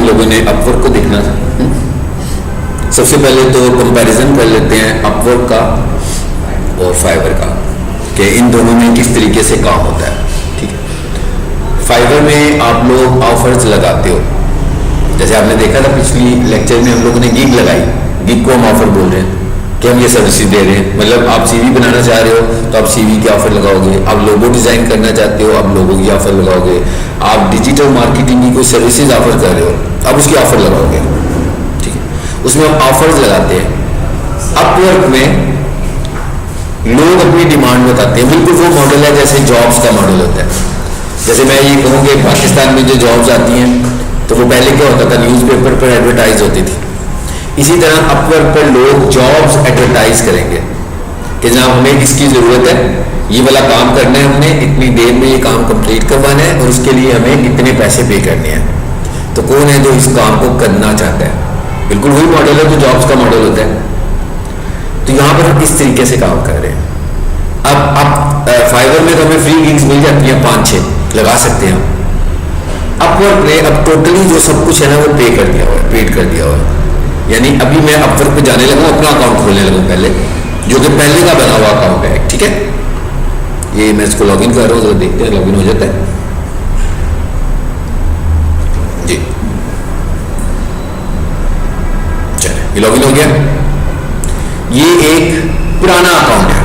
हम लोगों ने अपवर्क को देखना था। सबसे पहले तो कंपैरिजन कर लेते हैं अपवर्क का और फाइवर का कि इन दोनों में किस तरीके से काम होता है। ठीक है, फाइवर में आप लोग ऑफर्स लगाते हो, जैसे आपने देखा था पिछली लेक्चर में हम लोगों ने गिग लगाई। गिग को हम ऑफर बोल रहे हैं कि हम ये सर्विसेज दे रहे हैं। मतलब आप सीवी बनाना चाह रहे हो तो आप सीवी की ऑफर लगाओगे, आप लोगो डिजाइन करना चाहते हो आप लोगो की ऑफर लगाओगे, आप डिजिटल मार्केटिंग की कोई सर्विसेज ऑफर कर रहे हो आप उसकी ऑफर लगाओगे। ठीक है, उसमें हम ऑफर्स लगाते हैं। अपवर्क में लोग अपनी डिमांड बताते हैं, बिल्कुल वो मॉडल है जैसे जॉब्स का मॉडल होता है। जैसे मैं ये कहूँ कि पाकिस्तान में जो जॉब्स आती हैं तो वो पहले क्या होता था, न्यूज़पेपर पर एडवर्टाइज होती थी। इसी तरह अपवर्क पर लोग जॉब्स एडवर्टाइज करेंगे कि जनाब हमें इसकी ज़रूरत है, ये वाला काम करना है, हमने इतनी देर में ये काम कंप्लीट करवाना है और उसके लिए हमें इतने पैसे पे करने हैं। तो कौन है जो इस काम को करना चाहता है? बिल्कुल वही मॉडल है जो जॉब्स का मॉडल होता है। तो यहाँ पर हम इस तरीके से काम कर रहे हैं। अब फाइवर में तो हमें फ्री गिग्स मिल जाती हैं 5-6 लगा सकते हैं हम। अपवर्क ने अब टोटली जो सब कुछ है ना वो पे कर दिया हुआ है, पेड कर दिया हुआ है। यानी अभी मैं अपवर्क पे जाने लगा, अपना अकाउंट खोलने लगा पहले, जो कि पहले का बना हुआ अकाउंट है। ठीक है, ये मैं इसको लॉगिन कर रहा हूँ, तो देखते हैं लॉगिन हो जाता है जी। चलिए ये लॉगिन हो गया। ये एक पुराना अकाउंट है।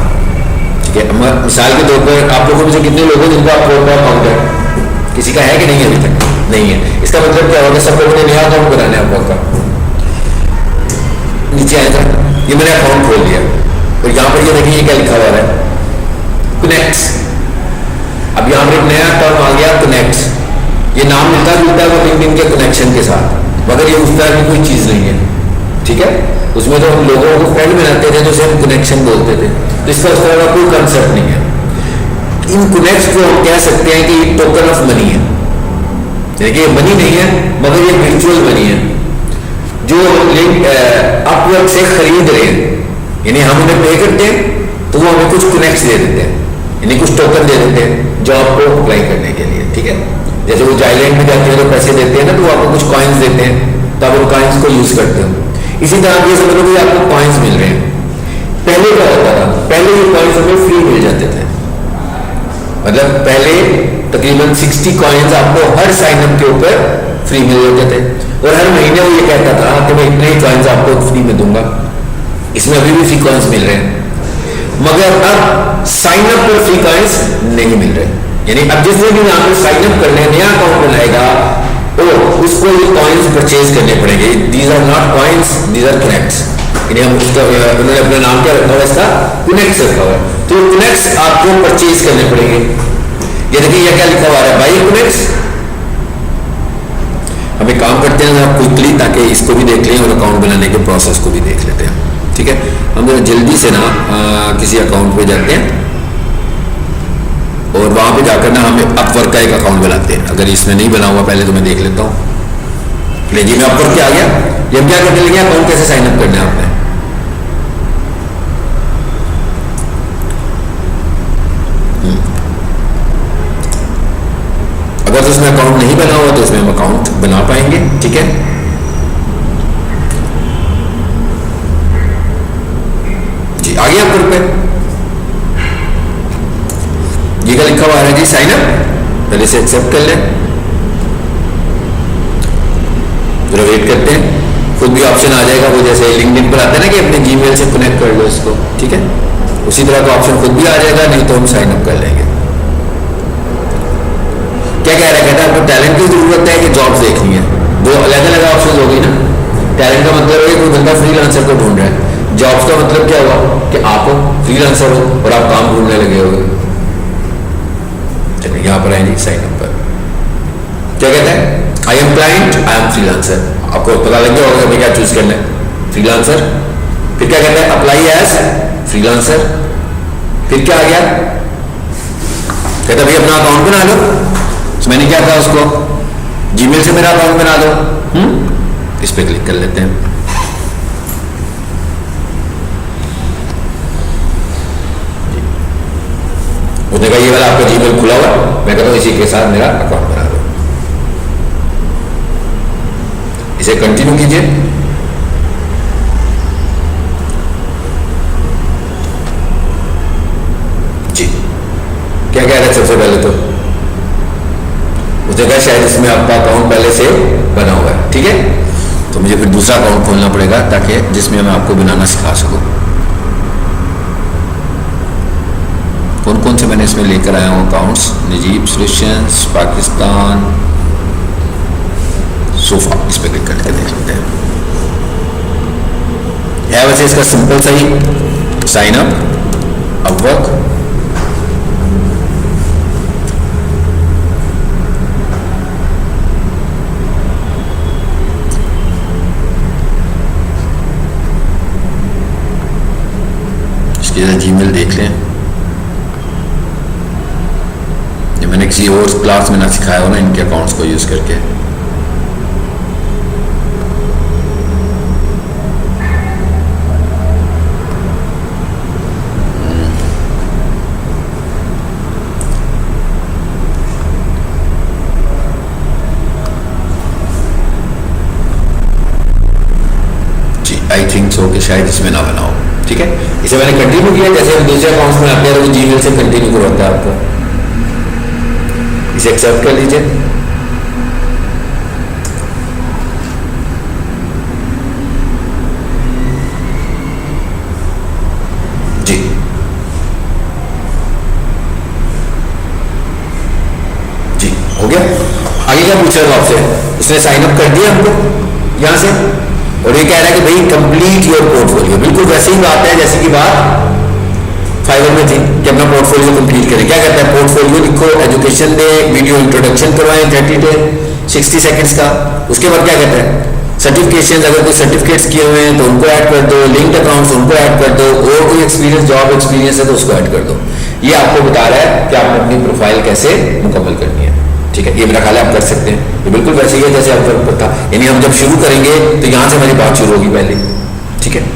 ठीक है, मिसाल के तौर पर आप लोगों में से कितने लोगों जिनका अपवर्क का अकाउंट है? किसी का है कि नहीं? अभी तक नहीं है। इसका मतलब क्या होगा, सब लोगों ने नया अकाउंट बनाना है अपवर्क का। नीचे आएगा, ये मैंने अकाउंट खोल दिया और यहाँ पर ये देखिए ये क्या लिखा हुआ है, कनेक्ट। अब यहाँ पर एक नया टर्म आ गया कनेक्ट। ये नाम मिलता जुलता है वो लिंक्डइन के कनेक्शन के साथ, मगर ये उस तरह की कोई चीज़ नहीं है। ठीक है, उसमें तो हम लोगों को फ्रेंड बनाते थे, जैसे हम कनेक्शन बोलते थे, तो इसका उस तरह का कोई कंसेप्ट नहीं है। इन कनेक्ट को हम कह सकते हैं कि टोकन ऑफ मनी है। देखिए मनी नहीं है मगर ये वर्चुअल मनी है जो लिंक अपवर्क से खरीद रहे हैं। यानी हम उन्हें पे करते हैं तो वो हमें कुछ कनेक्ट्स दे देते हैं, यानी कुछ टोकन दे देते हैं जॉब को अप्लाई करने के लिए। ठीक है, जैसे वो जाइलैंड में जाते हैं तो पैसे देते हैं ना, तो वो आपको कुछ कॉइन्स देते हैं, तो आप उन कॉइन्स को यूज करते हो। इसी तरह ये समझ लो कि आपको कॉइन्स मिल रहे हैं। पहले क्या होता था, पहले ये कॉइन्स हमें फ्री मिल जाते थे। मतलब पहले तकरीबन 60 कॉइन्स आपको हर साइन अप के ऊपर फ्री मिल जाते थे और हर महीने वो ये कहता था कि मैं इतने ही कॉइन्स आपको फ्री में दूंगा। इसमें अभी भी फ्री कॉइन्स मिल रहे हैं, मगर अब साइन अप पर फ्री कॉइन्स नहीं मिल रहे। यानी अब जिसने भी यहाँ पर साइन अप करने नया अकाउंट बनाएगा तो उसको ये कॉइन्स परचेज करने पड़ेंगे। These are not coins, these are connects. यानी हम उसका उन्होंने अपना नाम क्या रखा हुआ, इसका कनेक्ट्स रखा हुआ है, तो कनेक्ट्स आपको परचेज करने पड़ेंगे। ये देखिए ये क्या लिखा हुआ है, बाई कनेक्ट्स। हम एक काम करते हैं क्विकली, ताकि इसको भी देख लें और अकाउंट बनाने के प्रोसेस को भी देख लेते हैं। ठीक है, हम जरा जल्दी से ना किसी अकाउंट पे जाते हैं और वहां पे जाकर ना हम अपवर्क का एक अकाउंट बनाते हैं। अगर इसमें नहीं बना हुआ पहले तो मैं देख लेता हूँ। जी मैं अपवर्क क्या आ गया, ये हम क्या करने लगे, अकाउंट कैसे साइन अप करना है आपने। अगर तो इसमें अकाउंट नहीं बना हुआ तो इसमें हम अकाउंट बना पाएंगे। ठीक है, जी आ गया अपवर्क पे। ये क्या लिखा हुआ है जी, साइन अप। पहले से एक्सेप्ट कर लें, जरा वेट करते हैं, खुद भी ऑप्शन आ जाएगा वो जैसे लिंक्डइन पर आता है ना कि अपने जीमेल से कनेक्ट कर लो इसको। ठीक है, उसी तरह का ऑप्शन खुद भी आ जाएगा, नहीं तो हम साइन अप कर लेंगे। क्या कह रहा है, कहता है आपको टैलेंट की जरूरत है कि जॉब्स देखनी है। दो अलग अलग ऑप्शन हो गई ना। टैलेंट का मतलब है कोई बंदा फ्रीलांसर को ढूंढ रहा है, जॉब्स का मतलब क्या हुआ कि आप फ्रीलांसर हो और आप काम ढूंढने लगे हो। चलिए यहाँ पर आएंगे साइन अप पर, क्या कहता है, I am client, I am freelancer. आपको पता लग गया होगा हमें क्या चूज करना है, फ्रीलांसर। फिर क्या कहता है, अप्लाई एज फ्रीलांसर। फिर क्या आ गया, कहता भाई अपना अकाउंट बना लो। तो मैंने क्या कहा उसको, जीमेल से मेरा अकाउंट बना दो। इस पे क्लिक कर लेते हैं। उसने कहा ये वाला आपका जीमेल खुला हुआ, मैं कहता हूँ इसी के साथ मेरा अकाउंट बना दो। इसे कंटिन्यू कीजिए। जी क्या कह रहे हैं? सबसे पहले तो उसने कहा शायद इसमें आपका अकाउंट पहले से बना हुआ है, ठीक है, तो मुझे फिर दूसरा अकाउंट खोलना पड़ेगा ताकि जिसमें मैं आपको बनाना सिखा सकूं। कौन कौन से मैंने इसमें लेकर आया हूँ अकाउंट्स? नजीब सॉल्यूशंस, पाकिस्तान, सोफा, इस पर क्लिक करके देख लेते हैं। है वैसे इसका सिंपल सा ही साइन अप, अपवर्क, इसके जीमेल देख लें। ये मैंने किसी और क्लास में ना सिखाया हो ना इनके अकाउंट्स को यूज करके। आई थिंक सो कि शायद इसमें ना बनाओ, ठीक है। इसे मैंने कंटिन्यू किया, जैसे दूसरे अकाउंट्स में आते हैं तो जीमेल से कंटिन्यू करवाता है आपको। इसे एक्सेप्ट कर लीजिए। जी जी हो गया। आगे क्या पूछ रहा था आपसे? उसने साइन अप कर दिया हमको यहां से, और ये कह रहा है कि भाई कंप्लीट योर पोर्टफोलियो। बिल्कुल वैसे ही बात है जैसे कि बात फाइवर में थी कि अपना पोर्टफोलियो कंप्लीट करें। क्या कहता है? पोर्टफोलियो लिखो, एजुकेशन दे, वीडियो इंट्रोडक्शन करवाएं 30 से 60 सेकंड्स का। उसके बाद क्या कहता है? सर्टिफिकेशन, अगर कोई सर्टिफिकेट्स किए हुए हैं तो उनको ऐड कर दो, लिंक्ड अकाउंट्स उनको ऐड कर दो, और कोई एक्सपीरियंस, जॉब एक्सपीरियंस है तो उसको ऐड कर दो। ये आपको बता रहा है कि आपने अपनी प्रोफाइल कैसे मुकम्मल करनी है, ठीक है। ये मेरा ख्याल है आप कर सकते हैं। ये बिल्कुल वैसे ही है जैसे आपको था, यानी हम जब शुरू करेंगे तो यहां से हमारी बात शुरू होगी पहले, ठीक है।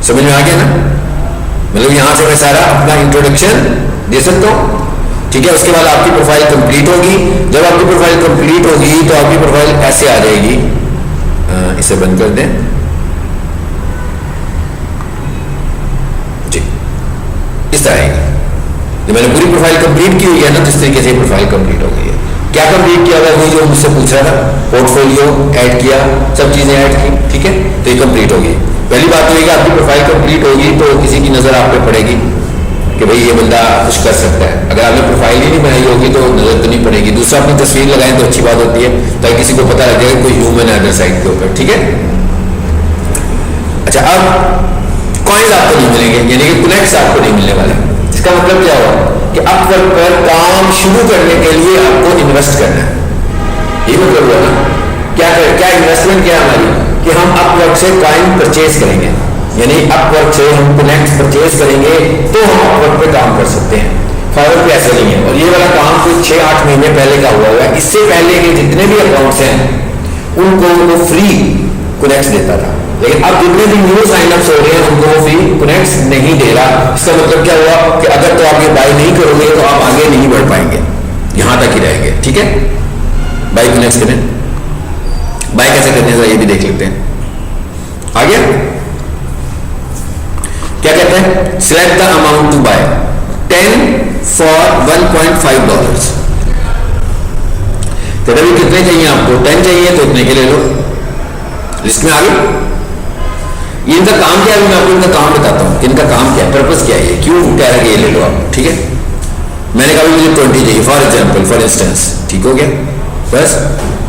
समझ में आ गया ना? मतलब यहां से मैं सारा अपना इंट्रोडक्शन दे सकता हूं, ठीक है। उसके बाद आपकी प्रोफाइल कंप्लीट होगी। जब आपकी प्रोफाइल कंप्लीट होगी तो आपकी प्रोफाइल ऐसे आ जाएगी। इसे बंद कर दें जी, इस तरह आएगी। जब मैंने पूरी प्रोफाइल कंप्लीट की हुई है ना, तो इस तरीके से प्रोफाइल कंप्लीट हो गई है। क्या कंप्लीट किया हुआ है? वही जो मुझसे पूछ रहा था, पोर्टफोलियो ऐड किया, सब चीजें ऐड की, ठीक है, तो ये कंप्लीट होगी। पहली बात तो ये कि आपकी प्रोफाइल कंप्लीट होगी तो किसी की नजर आप पे पड़ेगी कि भाई ये बंदा कुछ कर सकता है। अगर आपने प्रोफाइल ही नहीं बनाई होगी तो नजर तो नहीं पड़ेगी। दूसरा, अपनी तस्वीर लगाएं तो अच्छी बात होती है ताकि किसी को पता लग जाए कोई ह्यूमन है अदर साइड के ऊपर, ठीक है। अच्छा, अब कॉइन्स आपको नहीं मिलेंगे, यानी कि कनेक्ट्स आपको नहीं मिलने वाले। इसका मतलब क्या हुआ कि अपवर्क पर काम शुरू करने के लिए आपको इन्वेस्ट करना है। ये मतलब हुआ ना, क्या इन्वेस्टमेंट क्या है हमारी कि हम अपवर्क से कॉइन परचेज करेंगे, यानी अपवर्क से हम कनेक्ट परचेज करेंगे तो हम अपवर्क पे काम कर सकते हैं। फाइवर पे ऐसा नहीं है। और ये वाला काम कुछ 6-8 महीने पहले का हुआ है। इससे पहले के जितने भी अकाउंट्स हैं उनको वो फ्री कनेक्ट देता था, लेकिन अब जितने भी न्यू साइनअप्स हो रहे हैं उनको वो फ्री कनेक्ट नहीं दे रहा। इसका मतलब क्या हुआ कि अगर तो आप ये बाय नहीं करोगे तो आप आगे नहीं बढ़ पाएंगे, यहां तक ही रहेंगे, ठीक है। बाय कनेक्ट करें, बाय कैसे करने हैं ये भी देख लेते हैं। आ गया? क्या कहते हैं? Select the amount to buy 10 for $1.5। तो अभी कितने चाहिए आपको? 10 चाहिए तो इतने के ले लो। लिस्ट में आ गई। ये इनका काम क्या है? मैं आपको इनका काम बताता हूं कि इनका काम क्या है, पर्पस क्या है, क्यों कह रहा है ये ले लो आप, ठीक है। मैंने कहा मुझे 20 चाहिए फॉर एग्जाम्पल, फॉर इंस्टेंस, ठीक हो गया। बस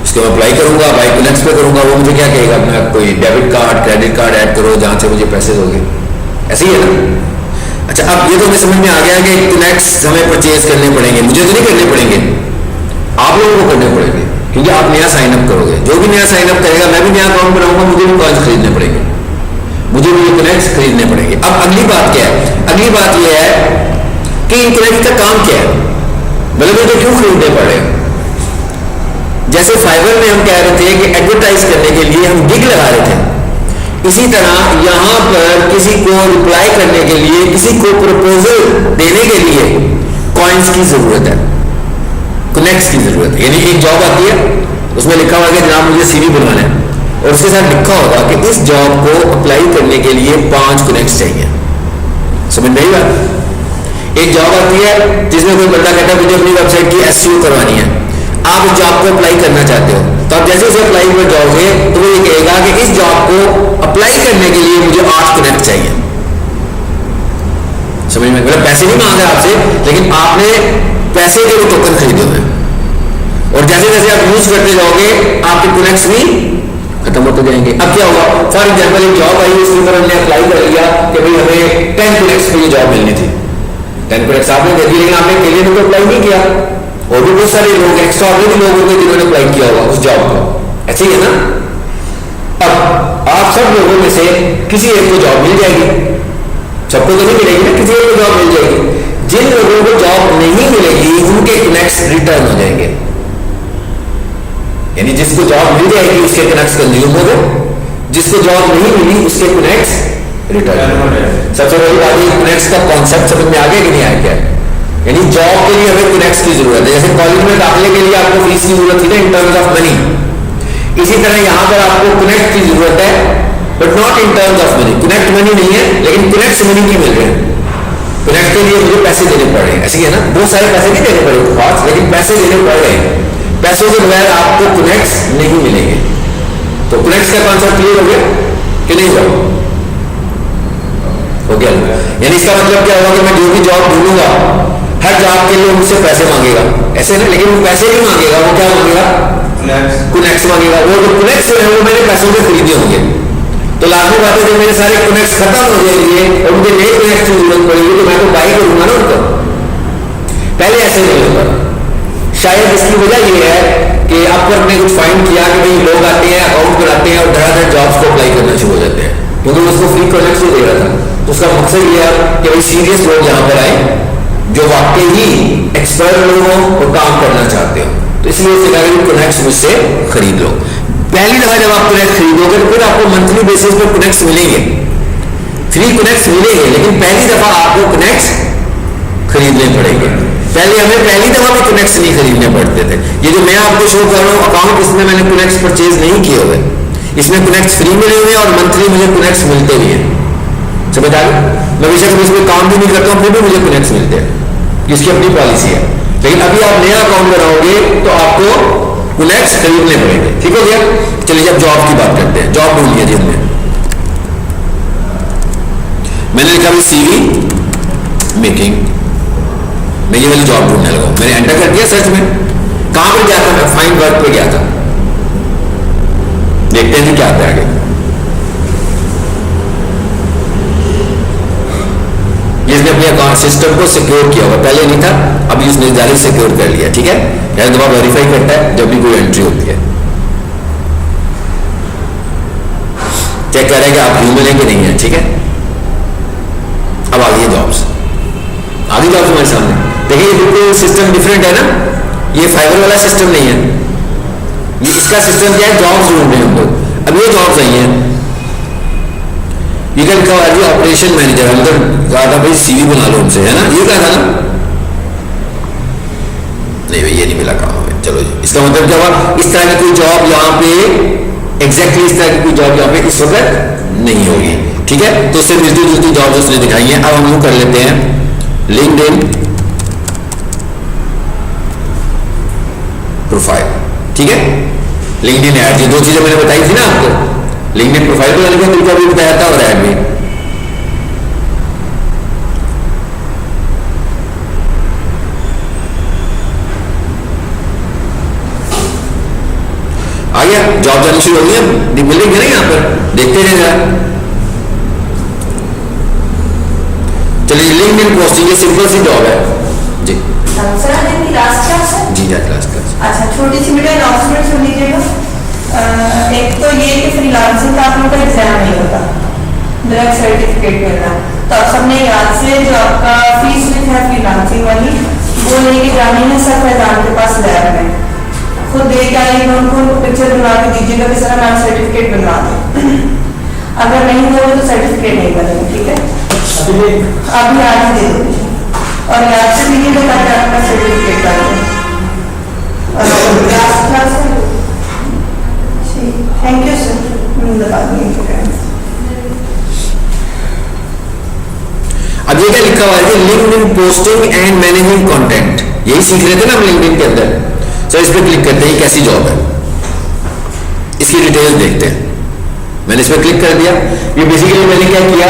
उसके मैं अप्लाई करूंगा, बाय कनेक्ट पे करूंगा, वो मुझे क्या कहेगा, अपना कोई debit card, credit card add करो जहां से मुझे पैसे दोगे, ऐसे ही है ना। अच्छा, अब ये तो हमें समझ में आ गया कि कनेक्ट्स हमें परचेज करने पड़ेंगे। मुझे तो नहीं करने पड़ेंगे, आप लोगों को करने पड़ेंगे, क्योंकि आप नया साइन अप करोगे। जो भी नया साइन अप करेगा, मैं भी नया अकाउंट बनाऊंगा, मुझे भी कॉइन्स खरीदने पड़ेंगे, मुझे भी ये कनेक्ट्स खरीदने पड़ेंगे। अब अगली बात क्या है? अगली बात ये है कि इन कनेक्ट का काम क्या है। बोले मुझे क्यों खरीदने पड़े? जैसे फाइवर में हम कह रहे थे कि एडवर्टाइज करने के लिए हम गिग लगा रहे थे, इसी तरह यहां पर किसी को रिप्लाई करने के लिए, किसी को प्रपोजल देने के लिए कॉइन्स की जरूरत है, कनेक्ट्स की जरूरत है। यानी एक जॉब आती है, उसमें लिखा हुआ है कि जनाब मुझे सीवी बनवाना है, और उसके साथ लिखा होगा कि इस जॉब को अप्लाई करने के लिए 5 कनेक्ट्स चाहिए। समझ में आई बात? एक जॉब आती है जिसमें कोई बंदा कहता है मुझे अपनी वेबसाइट की एसईओ करवानी है, आप उस जॉब को अप्लाई करना चाहते हो, तो आप जैसे उसे अप्लाई पर जाओगे तो वो ये कहेगा कि इस जॉब को अप्लाई करने के लिए मुझे 8 कनेक्ट चाहिए। समझ में? मतलब पैसे नहीं मांग रहे आपसे, लेकिन आपने पैसे के भी टोकन खरीदे हुए, और जैसे जैसे आप यूज करते जाओगे आपके कनेक्ट्स भी खत्म होते जाएंगे। अब क्या हुआ? फॉर एग्जाम्पल एक जॉब आई, उसके ऊपर हमने अप्लाई कर लिया कि भाई हमें 10 कनेक्ट्स के लिए जॉब मिलनी थी। 10 कनेक्ट्स आपने दे दी, लेकिन आपने अकेले में तो अप्लाई नहीं किया, और भी बहुत सारे लोग, एक्स्ट्रा लोग होंगे जिन्होंने अप्लाई किया होगा उस जॉब को। ऐसे ही है ना? अब आप सब लोगों में से किसी एक को जॉब मिल जाएगी, सबको तो नहीं मिलेगी ना, किसी एक को जॉब मिल जाएगी। जिन लोगों को जॉब नहीं मिलेगी उनके कनेक्ट्स रिटर्न हो जाएंगे, यानी जिसको जॉब मिल जाएगी उसके कनेक्ट्स कंज्यूम हो गए, जिसको जॉब नहीं मिली उसके कनेक्ट्स रिटर्न हो गए। सबसे बड़ी बात है कनेक्ट्स का कॉन्सेप्ट समझ में आ गया कि नहीं आया? क्या यानी जॉब के लिए हमें कनेक्ट्स की जरूरत है। जैसे कॉलेज में दाखिले के लिए आपको फीस की जरूरत थी ना इन टर्म्स ऑफ मनी, इसी तरह यहां पर आपको कनेक्ट की जरूरत है, but not in terms of money. Connect money नहीं है, लेकिन कनेक्ट्स मनी की मिल रहे हैं। कनेक्ट के लिए मुझे पैसे देने पड़ रहे हैं, ऐसे ही है ना? बहुत सारे पैसे नहीं देने पड़े खास, लेकिन पैसे देने पड़ रहे हैं। पैसों के बगैर आपको कनेक्ट्स नहीं मिलेंगे। तो कनेक्ट्स का कॉन्सेप्ट क्लियर हो गया कि नहीं हुआ? हो गया? यानी इसका मतलब क्या होगा कि मैं जो भी जॉब ढूंढूंगा हर जॉब के लिए मुझसे पैसे मांगेगा, ऐसे ना? लेकिन वो पैसे नहीं मांगेगा, वो क्या मांगेगा? कनेक्ट्स मांगेगा। वो जो कनेक्ट्स है वो मैंने पैसों से खरीदे होंगे, तो लाजमी बात है जब मेरे सारे कनेक्ट्स खत्म हो जाएंगे और मुझे नए कनेक्ट्स की जरूरत पड़ेगी तो मैं तो बाई करूंगा ना उनको। पहले ऐसे नहीं होता। शायद इसकी वजह ये है कि अपवर्क ने कुछ फाइंड किया कि भाई लोग आते हैं, अकाउंट बनाते हैं और धड़ाधड़ जॉब्स को अप्लाई करना शुरू हो जाते हैं, क्योंकि उसको फ्री कनेक्ट्स ही दे रहा था। तो उसका मकसद ये है कि भाई सीरियस लोग यहाँ पर आए जो वाकई ही एक्सपर्ट लोग हो और काम करना चाहते हो, तो इसलिए उसने कहा कनेक्ट्स मुझसे खरीद लो। पहली दफा जब आप कनेक्ट खरीदोगे तो फिर आपको मंथली बेसिस पर कनेक्ट्स मिलेंगे, फ्री कनेक्ट्स मिलेंगे, लेकिन पहली दफा आपको कनेक्ट्स खरीदने पड़ेंगे। पहले हमें पहली दफा भी कनेक्ट्स नहीं खरीदने पड़ते थे। ये जो मैं आपको शो कर रहा हूँ अकाउंट, इसमें मैंने कनेक्ट्स परचेज नहीं किए हुए, इसमें कनेक्ट्स फ्री मिले हुए हैं और मंथली मुझे कनेक्ट्स मिलते भी हैं। समझ आ गया? मैं बेशक इसमें काम भी नहीं करता हूँ फिर भी मुझे कनेक्ट्स मिलते हैं, इसकी अपनी पॉलिसी है। लेकिन अभी आप नया अकाउंट बनाओगे तो आपको कनेक्ट्स खरीदने पड़ेंगे। ठीक हो गया? चलिए अब जॉब की बात करते हैं। जॉब ढूंढ लिया जिनमें मैंने लिखा भी सीवी मेकिंग, मैं ये वाली जॉब ढूंढने लगा। मैंने एंटर कर दिया सर्च में, कहां पर गया था मैं? फाइंड वर्क पे गया था। देखते हैं क्या आता है आगे। इसने अपने अकाउंट सिस्टम को सिक्योर किया हुआ, पहले नहीं था, अभी उसने जारी सिक्योर कर लिया। ठीक है? हर दफा वेरीफाई करता है जब भी कोई एंट्री होती है, चेक करेगा आप ह्यूमन है कि नहीं है। ठीक है? अब आ गई जॉब्स, आगे जॉब्स हमारे सामने। देखिए ये बिल्कुल सिस्टम डिफरेंट है ना, ये फाइबर वाला सिस्टम नहीं है। ये इसका सिस्टम क्या है? जॉब्स ढूंढ रहे हैं हम लोग। अब ये जॉब्स आई हैं, ये क्या लिखा हुआ है? Operation manager. हम तो कहा था भाई सीवी बना लो उनसे, है ना? ये कहा था ना? नहीं भाई ये नहीं मिला काम हमें। चलो जी, इसका मतलब क्या हुआ? इस तरह की कोई जॉब यहाँ पे एग्जैक्टली इस तरह की कोई जॉब यहाँ पे इस वक्त नहीं होगी। ठीक है? तो उससे मिलती जुलती जॉब उसने दिखाई है। अब हम लोग कर लेते हैं लिंक्डइन प्रोफाइल। ठीक है? लिंक्डइन ऐड, ये दो चीजें मैंने बताई थी ना आपको। लिंक्डइन प्रोफाइल बनाने का तरीका भी बताया था और ऐड भी। आ गया? जॉब जानी शुरू हो गई, मिलेंगे ना यहाँ पर, देखते हैं जरा। चलिए लिंक्डइन पोस्टिंग, ये सिंपल सी जॉब है जी। लास्ट क्लास है जी जा क्लास क्लास। अच्छा, छोटी सी बेटा अनाउंसमेंट सुन लीजिएगा। एक तो ये कि फ्रीलांसिंग का आप लोग का एग्जाम नहीं होता, डायरेक्ट सर्टिफिकेट मिलता। तो आप सबने याद से जो आपका फीस लिखा है फ्रीलांसिंग वाली वो लेके जानी है सर फैजान के पास लैब में, खुद दे के आएंगे, उनको पिक्चर बनवा के दीजिएगा कि सर हमारा सर्टिफिकेट बनवा दें। अगर नहीं दोगे तो सर्टिफिकेट नहीं बनेगा, ठीक है? अभी आज ही दे दो और लैब से दीजिएगा ताकि आपका सर्टिफिकेट कर दो। थैंक यू सर, मैं बता दूँगी। अब ये क्या लिखा हुआ है, LinkedIn posting and managing content, यही सीख रहे थे ना हम लिंक्डइन के अंदर। सो इस पर क्लिक करते हैं, कैसी जॉब है इसकी डिटेल्स देखते हैं। मैंने इस पर क्लिक कर दिया। ये बेसिकली मैंने क्या किया,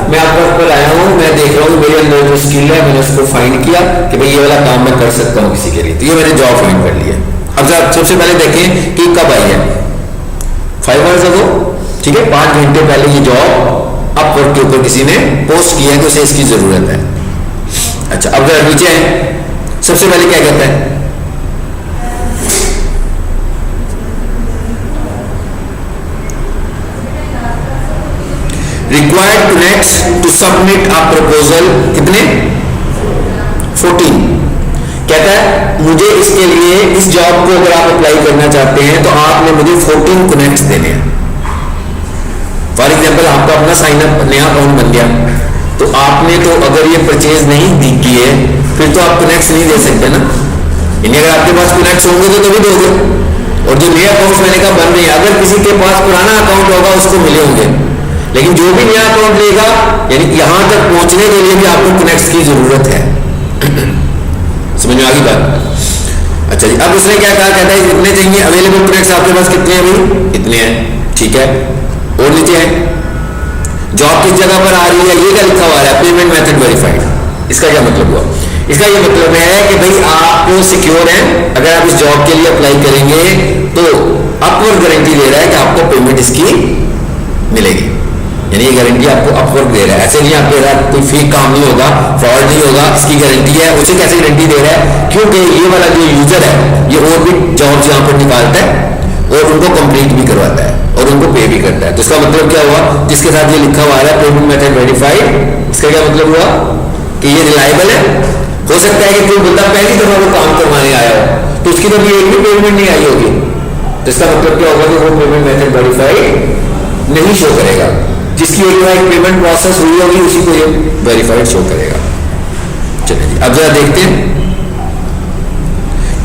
मैं आपका पर आया हूँ, मैं देख रहा हूँ मेरे अंदर जो स्किल है मैंने उसको फाइंड किया कि भाई ये वाला काम मैं कर सकता हूँ किसी के लिए, तो ये मैंने जॉब फाइंड कर लिया। अब सबसे पहले देखें कि कब आई है, 5 hours ago, ठीक है, 5 घंटे पहले ये जॉब अपवर्क के ऊपर किसी ने पोस्ट किया है तो उसे इसकी जरूरत है। अच्छा, अब जरा नीचे है, सबसे पहले क्या कहता है, required connects to submit a proposal, कितने 14। कहता है मुझे इसके लिए, इस जॉब को अगर आप अप्लाई करना चाहते हैं तो आपने मुझे 14 कनेक्ट्स देने हैं। फॉर एग्जाम्पल आपका अपना साइन अप नया अकाउंट बन गया, तो आपने तो अगर ये परचेज नहीं दी की है फिर तो आप कनेक्ट्स नहीं दे सकते ना, यानी अगर आपके पास कनेक्ट्स होंगे तो तभी दोगे। और जो नया अकाउंट मैंने कहा बन रहे हैं, अगर किसी के पास पुराना अकाउंट होगा उसको मिले होंगे, लेकिन जो भी नया अकाउंट लेगा यानी यहां तक पहुंचने के लिए भी आपको कनेक्ट्स की जरूरत है। समझ में आ गई बात? अच्छा जी, अब उसने क्या कहा, कहता है इतने चाहिए, अवेलेबल कनेक्ट्स आपके पास कितने हैं भाई, इतने हैं, ठीक है। और नीचे है जॉब किस जगह पर आ रही है, ये क्या लिखा हुआ है, पेमेंट मेथड वेरीफाइड। इसका क्या मतलब हुआ, इसका ये मतलब है कि भाई आप सिक्योर हैं, अगर आप इस जॉब के लिए अप्लाई करेंगे तो अपवर्क गारंटी दे रहा है कि आपको पेमेंट इसकी मिलेगी, यानी ये गारंटी आपको अपवर्क दे रहा है। ऐसे नहीं आपके साथ कोई फेक काम नहीं होगा, फ्रॉड नहीं होगा, इसकी गारंटी है। उसे कैसे गारंटी दे रहा है, क्योंकि ये वाला जो यूजर है ये और भी जॉब्स यहाँ पर निकालता है और उनको कंप्लीट भी करवाता है और उनको पे भी करता है। तो इसका मतलब क्या हुआ, जिसके साथ ये लिखा हुआ है पेमेंट मेथड वेरीफाइड, इसका क्या मतलब हुआ कि ये रिलायबल है। हो सकता है कि कोई बंदा पहली दफा वो काम करवाने आया हो तो उसकी तो एक भी पेमेंट नहीं आई होगी, तो इसका मतलब क्या होगा कि वो पेमेंट मेथड वेरीफाइड नहीं शो करेगा। जिसकी एक पेमेंट प्रोसेस हुई होगी उसी को ये वेरीफाइड शो करेगा। चलिए जी, अब जरा देखते हैं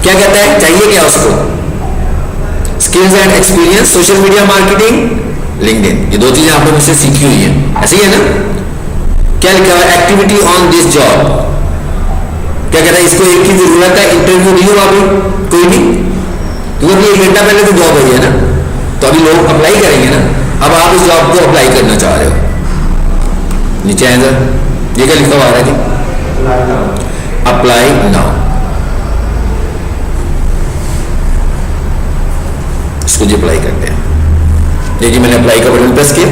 क्या कहता है, चाहिए क्या उसको, skills and experience, social media marketing, LinkedIn, ये 2 चीजें आपने मुझसे सीखी हुई है, ऐसी है ना। क्या लिखा है, एक्टिविटी ऑन दिस जॉब, क्या कहता है इसको एक की जरूरत है, इंटरव्यू नहीं हुआ अभी कोई भी, क्योंकि 1 घंटा पहले तो जॉब आई है ना, तो अभी लोग अप्लाई करेंगे ना। अब आप इस जॉब को अप्लाई करना चाह रहे हो, नीचे आएगा ये क्या लिखा हुआ है कि अप्लाई नाउ, इसको जी अप्लाई करते हैं। देखिए मैंने अप्लाई का बटन प्रेस किया,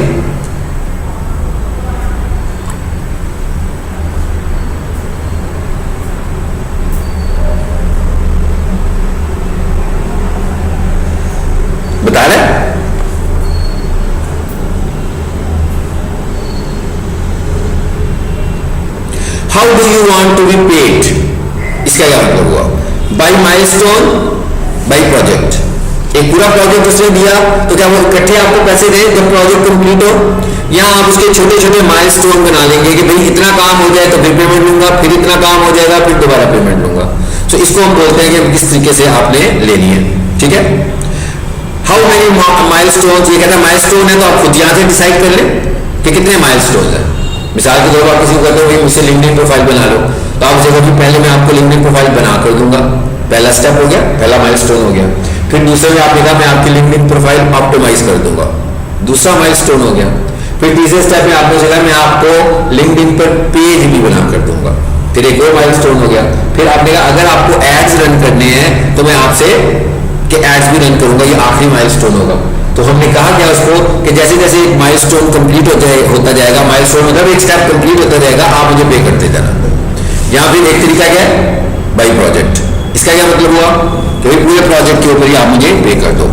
बता रहे how do you want to be paid, इसका क्या मतलब हुआ, बाय माइलस्टोन, बाय प्रोजेक्ट। एक पूरा प्रोजेक्ट उसने दिया तो क्या वो इकट्ठे आपको पैसे दे जब प्रोजेक्ट कंप्लीट हो, या आप उसके छोटे छोटे माइलस्टोन बना लेंगे कि भाई इतना काम हो जाए तो फिर पेमेंट लूंगा, फिर इतना काम हो जाएगा फिर दोबारा पेमेंट लूंगा। तो इसको हम बोलते हैं कि किस तरीके से आपने लेनी है, ठीक है। हाउ मेनी माइलस्टोन, ये कहता है माइलस्टोन है तो आप खुद यहां से डिसाइड कर लें कि कितने माइलस्टोन है। मिसाल के तौर पर आप किसी को कहते हो मुझसे लिंक्डइन प्रोफाइल बना लो, तो आप उसे कि पहले मैं आपको लिंक्डइन प्रोफाइल बना कर दूंगा, पहला स्टेप हो गया, पहला माइलस्टोन हो गया। फिर दूसरे में आपने कहा मैं आपकी लिंक्डइन प्रोफाइल ऑप्टिमाइज कर दूंगा, दूसरा माइलस्टोन हो गया। फिर तीसरे स्टेप में आपने कहा मैं आपको लिंक्डइन पर पेज भी बना कर दूंगा, फिर एक और माइलस्टोन हो गया। फिर आपने कहा अगर आपको एड्स रन करने हैं तो मैं आपसे कि एड्स भी रन करूंगा, ये आखिरी माइलस्टोन होगा। तो हमने कहा क्या उसको कि जैसे जैसे माइलस्टोन कंप्लीट होता जाएगा, माइलस्टोन मतलब एक स्टेप कंप्लीट होता जाएगा, आप मुझे पे करते जाना। यहाँ पे एक तरीका क्या है, बाई प्रोजेक्ट। इसका क्या मतलब हुआ कि पूरे प्रोजेक्ट के ऊपर ही आप मुझे पे कर दो।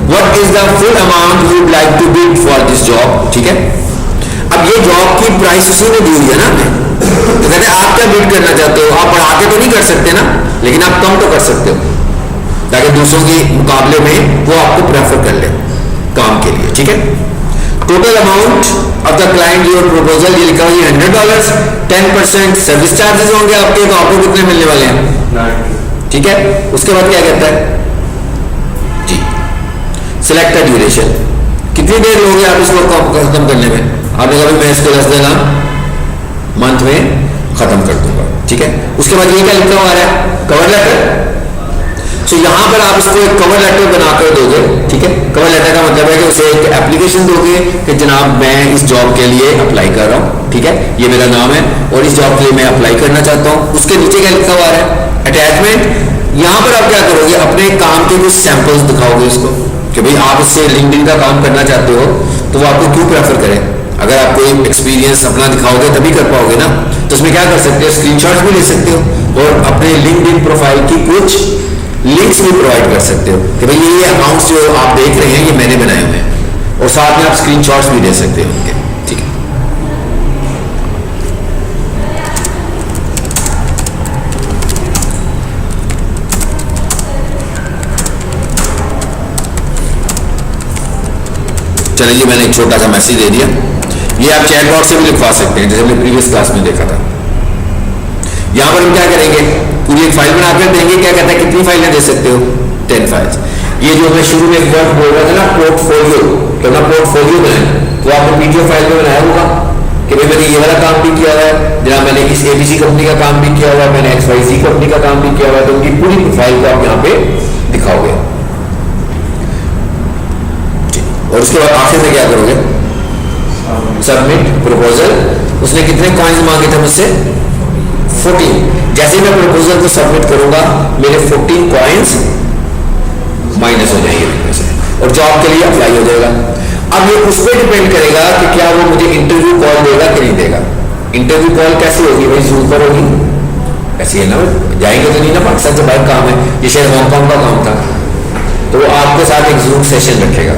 What is the full amount you would like to bid for this job, ठीक है। अब ये जॉब की प्राइस उसी ने दी हुई है ना, तो कहते हैं आप क्या बीट करना चाहते हो, आप बढ़ा के तो नहीं कर सकते ना, लेकिन आप कम तो कर सकते हो ताकि दूसरों के मुकाबले में वो आपको प्रेफर कर ले काम के लिए, ठीक है। Total amount of the client your proposal, ये लिखा हुआ है $100, 10% सर्विस चार्जेस होंगे आपके, तो आपको कितने मिलने वाले हैं, ठीक है। उसके बाद क्या कहता है जी, सिलेक्ट द ड्यूरेशन, कितनी देर लोगे आप इसको खत्म करने में। आपने कहा मैं इसको 10 दिन मंथ में खत्म कर दूंगा, ठीक है। उसके बाद ये क्या लिखा हुआ है, कवर लेटर। तो यहां पर आप इसको एक कवर लेटर बनाकर दोगे, ठीक है। कवर लेटर का मतलब है कि उसे एक एप्लीकेशन दोगे कि जनाब मैं इस जॉब के लिए अप्लाई कर रहा हूं, ठीक है, ये मेरा नाम है और इस जॉब के लिए मैं अप्लाई करना चाहता हूं। उसके नीचे क्या लिखा हुआ है, अटैचमेंट। यहां पर आप क्या करोगे, अपने काम के कुछ सैंपल्स दिखाओगे उसको कि भाई आप इससे लिंक्डइन का काम करना चाहते हो, तो वो आपको क्यों प्रेफर करें। अगर आप कोई एक्सपीरियंस अपना दिखाओगे तभी कर पाओगे ना। तो उसमें क्या कर सकते हो, स्क्रीनशॉट्स भी ले सकते हो और अपने लिंक्डइन प्रोफाइल की कुछ लिंक्स भी प्रोवाइड कर सकते हो कि भाई ये अकाउंट्स जो आप देख रहे हैं ये मैंने बनाए हुए हैं, और साथ में आप स्क्रीनशॉट्स भी दे सकते हो उनके, ठीक है। चलिए जी, मैंने एक छोटा सा मैसेज दे दिया। ये आप चैट बॉक्स से भी लिखवा सकते हैं, जैसे हमने प्रीवियस क्लास में देखा था। यहां पर हम क्या करेंगे, पूरी एक फाइल बनाकर देंगे। क्या कहता है कितनी फाइलें दे सकते हो, 10 फाइल्स। ये जो मैं शुरू में एक वर्ड बोल रहा था ना, पोर्टफोलियो, तो ना पोर्टफोलियो बनाए, तो आपने पीडीएफ फाइल में बनाया होगा कि भाई मैंने ये वाला काम भी किया हुआ है, जनाब मैंने इस एबीसी कंपनी का काम भी किया हुआ है, मैंने XYZ कंपनी का काम भी किया हुआ है। तो उनकी पूरी प्रोफाइल को आप यहाँ पे दिखाओगे और उसके बाद आखिर में क्या करोगे, सबमिट प्रपोजल। उसने कितने कॉइन्स मांगे थे मुझसे, 14। जैसे मैं प्रपोजल को सबमिट करूंगा मेरे 14 कॉइन्स माइनस हो जाएंगे इनमें से और जॉब के लिए अप्लाई हो जाएगा। अब ये उस पर डिपेंड करेगा कि क्या वो मुझे इंटरव्यू कॉल देगा कि नहीं देगा। इंटरव्यू कॉल कैसी होगी भाई, जूम पर होगी, ऐसी है ना, जाएंगे तो नहीं ना, पाकिस्तान से बाहर काम है, ये शायद हांगकॉन्ग का काम था, तो वो आपके साथ एक जूम सेशन रखेगा।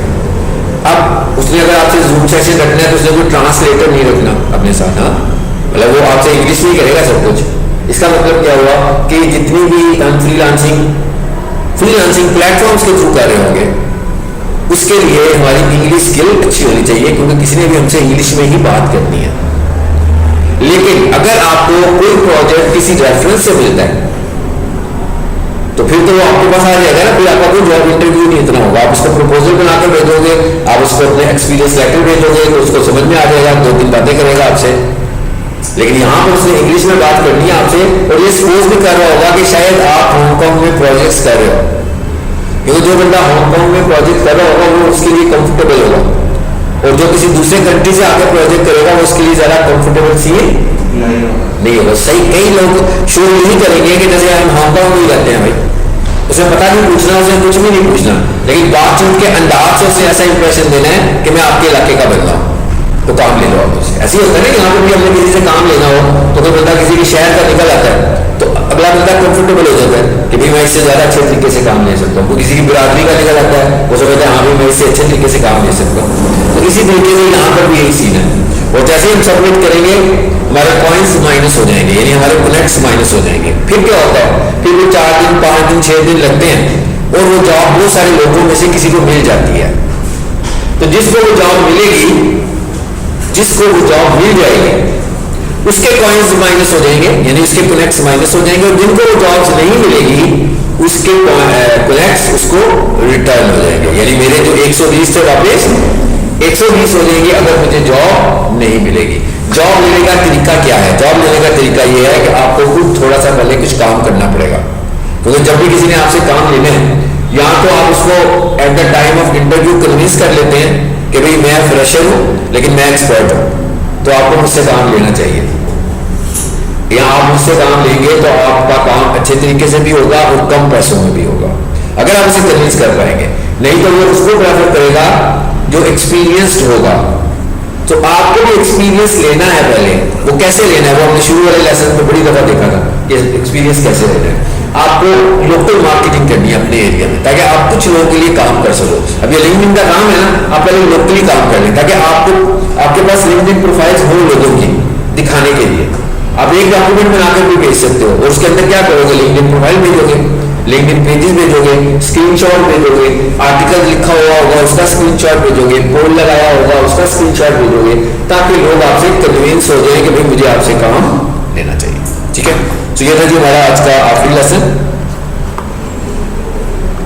अब उसने अगर आपसे जूम सेशन रखना है तो उसने कोई ट्रांसलेटर नहीं रखना अपने साथ, हाँ, मतलब वो आपसे इंग्लिश में करेगा सब कुछ। इसका मतलब क्या हुआ कि जितनी भी हम फ्रीलांसिंग प्लेटफॉर्म्स के थ्रू कर रहे होंगे उसके लिए हमारी इंग्लिश स्किल अच्छी होनी चाहिए, क्योंकि किसी ने भी हमसे इंग्लिश में ही बात करनी है। लेकिन अगर आपको कोई प्रोजेक्ट किसी रेफरेंस से मिलता है तो फिर तो वो आपके पास आ जाएगा ना, फिर आपका कोई जॉब इंटरव्यू नहीं इतना होगा। आप उसका प्रपोजल बनाकर भेजोगे, आप उसको अपने एक्सपीरियंस लेटर भेजोगे तो उसको समझ में आ जाएगा, 2-3 बातें करेगा आपसे। लेकिन यहाँ पर उसने इंग्लिश में बात करनी है आपसे, और ये सपोज भी कर रहा होगा कि शायद आप हांगकॉन्ग में प्रोजेक्ट्स कर रहे हो, क्योंकि जो बंदा हांगकॉन्ग में प्रोजेक्ट कर रहा होगा वो उसके लिए कंफर्टेबल होगा, और जो किसी दूसरे कंट्री से आकर प्रोजेक्ट करेगा वो उसके लिए ज्यादा कंफर्टेबल फील नहीं होगा। सही, कई लोग शुरू नहीं करेंगे कि जैसे हम हांगकॉन्ग में ही रहते हैं भाई, उसे पता नहीं पूछना, उसे कुछ भी नहीं पूछना, लेकिन बातचीत के अंदाज से उसे ऐसा इंप्रेशन देना है कि मैं आपके इलाके का बंदा हूँ तो काम ले लो आप मुझसे। ऐसे ही होता है ना, यहाँ पर भी हमने किसी से काम लेना हो तो कोई बंदा किसी के शहर का निकल आता है तो अगला बंदा कंफर्टेबल हो जाता है कि भाई मैं इससे ज्यादा अच्छे तरीके से काम ले सकता हूँ। कोई किसी की बिरादरी का निकल आता है वो समझता है हाँ भाई मैं इससे अच्छे तरीके से काम ले सकता हूँ। तो इसी तरीके से यहाँ पर भी यही सीन है, और जैसे हम सबमिट करेंगे हमारे पॉइंट्स माइनस हो जाएंगे, यानी हमारे कनेक्ट्स माइनस हो जाएंगे। फिर क्या होता है, फिर वो 4 दिन 5 दिन 6 दिन लगते हैं और वो जॉब बहुत सारे लोगों में से किसी को मिल जाती है। तो जिसको वो जॉब मिलेगी, जिसको वो जॉब मिल जाएगी उसके कॉइन्स माइनस हो जाएंगे, यानी उसके कनेक्ट्स माइनस हो जाएंगे, और जिनको वो जॉब्स नहीं मिलेगी उसके कनेक्ट्स उसको रिटर्न हो जाएंगे। यानी मेरे जो 120 थे वापस 120 हो जाएंगे अगर मुझे जॉब नहीं मिलेगी। जॉब लेने का तरीका क्या है, जॉब लेने का तरीका यह है कि आपको खुद थोड़ा सा पहले कुछ काम करना पड़ेगा, क्योंकि जब भी किसी ने आपसे काम लेना है या तो आप उसको at the time of interview convince कर लेते हैं कि भाई मैं फ्रेशर हूं लेकिन मैं एक्सपर्ट हूं तो आपको मुझसे काम लेना चाहिए, या आप मुझसे काम लेंगे तो आपका काम अच्छे तरीके से भी होगा और कम पैसों में भी होगा, अगर आप उसे कन्विंस कर पाएंगे। नहीं तो वो उसको प्रेफर करेगा जो एक्सपीरियंस्ड होगा। तो आपको भी एक्सपीरियंस लेना है पहले, वो कैसे लेना है वो हमने शुरू वाले लेसन में बड़ी दफा देखा था कि एक्सपीरियंस कैसे लेना है। आपको लोकल मार्केटिंग करनी है अपने एरिया में ताकि आप कुछ लोगों के लिए काम कर सको। अब ये लिंक्डइन का काम है ना, आप पहले लोकली काम कर लें ताकि आपको आपके पास लिंक्डइन प्रोफाइल्स हो लोगों की दिखाने के लिए। आप एक डॉक्यूमेंट बनाकर भी भेज सकते हो और उसके अंदर क्या करोगे, लिंक्डइन प्रोफाइल भेजोगे, लिंक्डइन पेजेस भेजोगे, स्क्रीनशॉट भेजोगे, आर्टिकल लिखा हुआ होगा उसका स्क्रीनशॉट भेजोगे, पोल लगाया होगा उसका स्क्रीनशॉट भेजोगे, ताकि लोग आपसे कन्विंस हो जाए कि भाई मुझे आपसे काम लेना चाहिए। ठीक है, तो ये था जी हमारा आज का आखिरी लेसन।